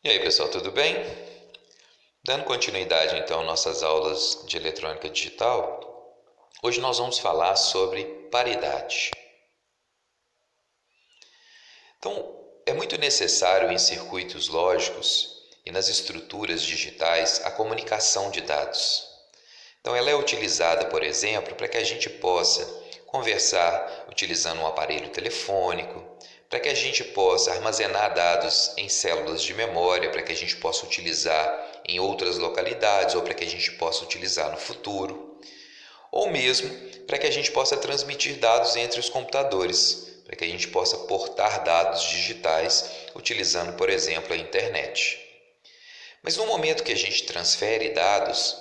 E aí, pessoal, tudo bem? Dando continuidade então às nossas aulas de eletrônica digital, hoje nós vamos falar sobre paridade. Então, é muito necessário em circuitos lógicos e nas estruturas digitais a comunicação de dados. Então, ela é utilizada, por exemplo, para que a gente possa conversar utilizando um aparelho telefônico, para que a gente possa armazenar dados em células de memória, para que a gente possa utilizar em outras localidades ou para que a gente possa utilizar no futuro, ou mesmo para que a gente possa transmitir dados entre os computadores, para que a gente possa portar dados digitais utilizando, por exemplo, a internet. Mas no momento que a gente transfere dados,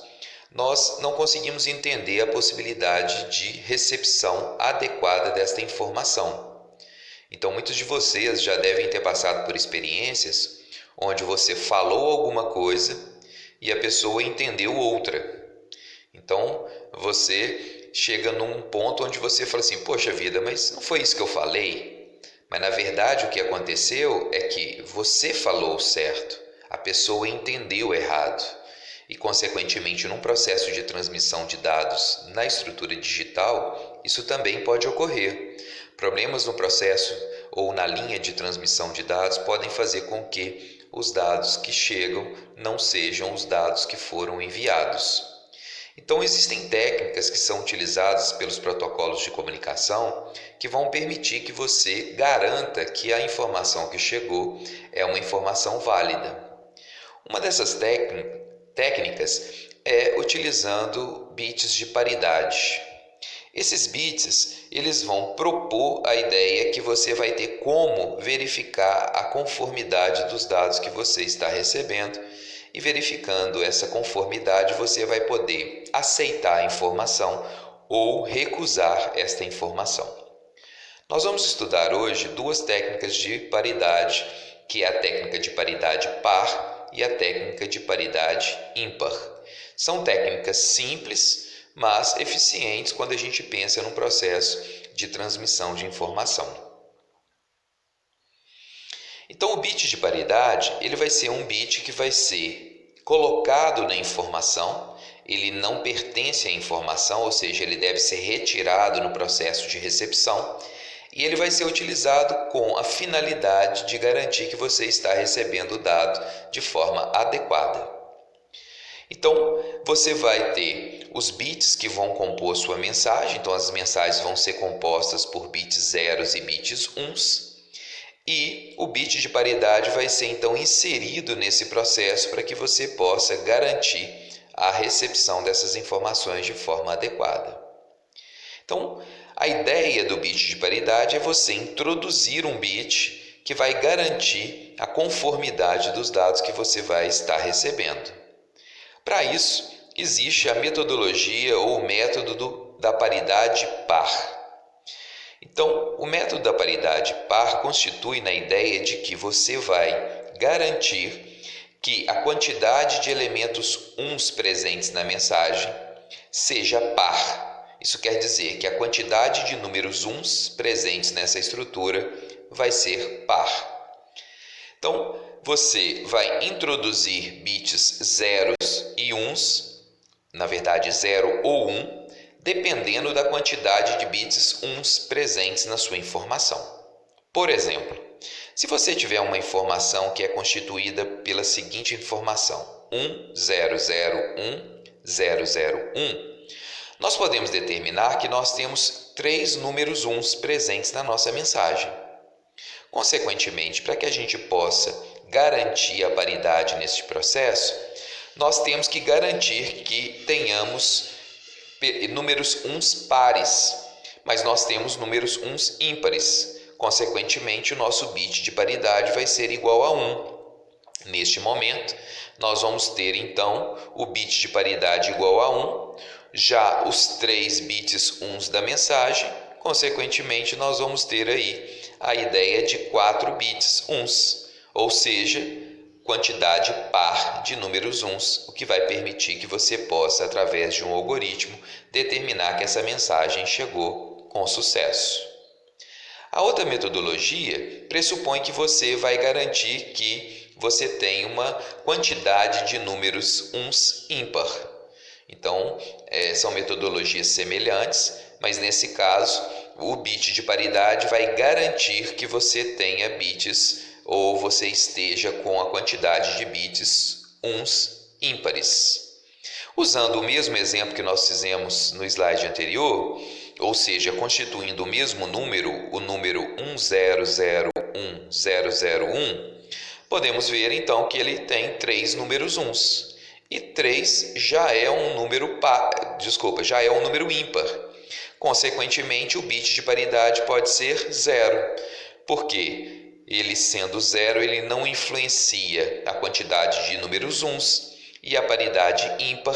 nós não conseguimos entender a possibilidade de recepção adequada desta informação. Então, muitos de vocês já devem ter passado por experiências onde você falou alguma coisa e a pessoa entendeu outra. Então, você chega num ponto onde você fala assim: poxa vida, mas não foi isso que eu falei? Mas na verdade o que aconteceu é que você falou certo, a pessoa entendeu errado. E, consequentemente, num processo de transmissão de dados na estrutura digital, isso também pode ocorrer. Problemas no processo ou na linha de transmissão de dados podem fazer com que os dados que chegam não sejam os dados que foram enviados. Então, existem técnicas que são utilizadas pelos protocolos de comunicação que vão permitir que você garanta que a informação que chegou é uma informação válida. Uma dessas técnicas é utilizando bits de paridade. Esses bits, eles vão propor a ideia que você vai ter como verificar a conformidade dos dados que você está recebendo, e verificando essa conformidade você vai poder aceitar a informação ou recusar esta informação. Nós vamos estudar hoje duas técnicas de paridade, que é a técnica de paridade par e a técnica de paridade ímpar. São técnicas simples, mas eficientes quando a gente pensa no processo de transmissão de informação. Então, o bit de paridade, ele vai ser um bit que vai ser colocado na informação, ele não pertence à informação, ou seja, ele deve ser retirado no processo de recepção, e ele vai ser utilizado com a finalidade de garantir que você está recebendo o dado de forma adequada. Então, você vai ter os bits que vão compor sua mensagem, então as mensagens vão ser compostas por bits zeros e bits uns, e o bit de paridade vai ser então inserido nesse processo para que você possa garantir a recepção dessas informações de forma adequada. Então, a ideia do bit de paridade é você introduzir um bit que vai garantir a conformidade dos dados que você vai estar recebendo. Para isso, existe a metodologia ou o método da paridade par. Então, o método da paridade par constitui na ideia de que você vai garantir que a quantidade de elementos uns presentes na mensagem seja par. Isso quer dizer que a quantidade de números uns presentes nessa estrutura vai ser par. Então, você vai introduzir bits zeros e uns, na verdade 0 ou 1, dependendo da quantidade de bits uns presentes na sua informação. Por exemplo, se você tiver uma informação que é constituída pela seguinte informação: 10010001, nós podemos determinar que nós temos 3 números uns presentes na nossa mensagem. Consequentemente, para que a gente possa garantir a paridade neste processo, nós temos que garantir que tenhamos números uns pares, mas nós temos números uns ímpares. Consequentemente, o nosso bit de paridade vai ser igual a 1. Neste momento, nós vamos ter então o bit de paridade igual a 1, já os 3 bits uns da mensagem. Consequentemente, nós vamos ter aí a ideia de 4 bits uns, ou seja, quantidade par de números uns, o que vai permitir que você possa, através de um algoritmo, determinar que essa mensagem chegou com sucesso. A outra metodologia pressupõe que você vai garantir que você tem uma quantidade de números uns ímpar. Então, são metodologias semelhantes, mas nesse caso, o bit de paridade vai garantir que você tenha bits ou você esteja com a quantidade de bits uns ímpares. Usando o mesmo exemplo que nós fizemos no slide anterior, ou seja, constituindo o mesmo número, o número 1001001, podemos ver então que ele tem 3 números uns. E 3 já é um número já é um número ímpar. Consequentemente, o bit de paridade pode ser 0. Por quê? Ele sendo 0, ele não influencia a quantidade de números uns e a paridade ímpar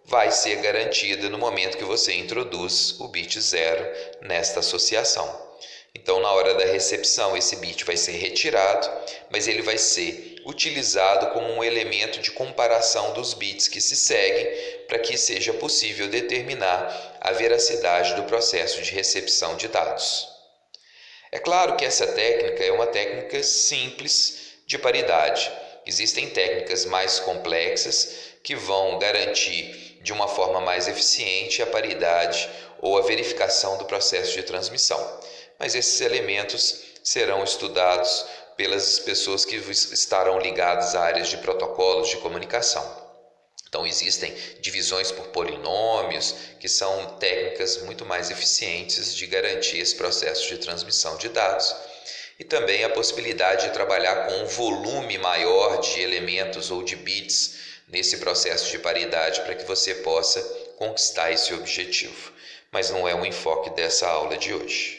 vai ser garantida no momento que você introduz o bit 0 nesta associação. Então, na hora da recepção, esse bit vai ser retirado, mas ele vai ser utilizado como um elemento de comparação dos bits que se seguem para que seja possível determinar a veracidade do processo de recepção de dados. É claro que essa técnica é uma técnica simples de paridade. Existem técnicas mais complexas que vão garantir de uma forma mais eficiente a paridade ou a verificação do processo de transmissão. Mas esses elementos serão estudados pelas pessoas que estarão ligadas a áreas de protocolos de comunicação. Então, existem divisões por polinômios, que são técnicas muito mais eficientes de garantir esse processo de transmissão de dados. E também a possibilidade de trabalhar com um volume maior de elementos ou de bits nesse processo de paridade para que você possa conquistar esse objetivo. Mas não é o enfoque dessa aula de hoje.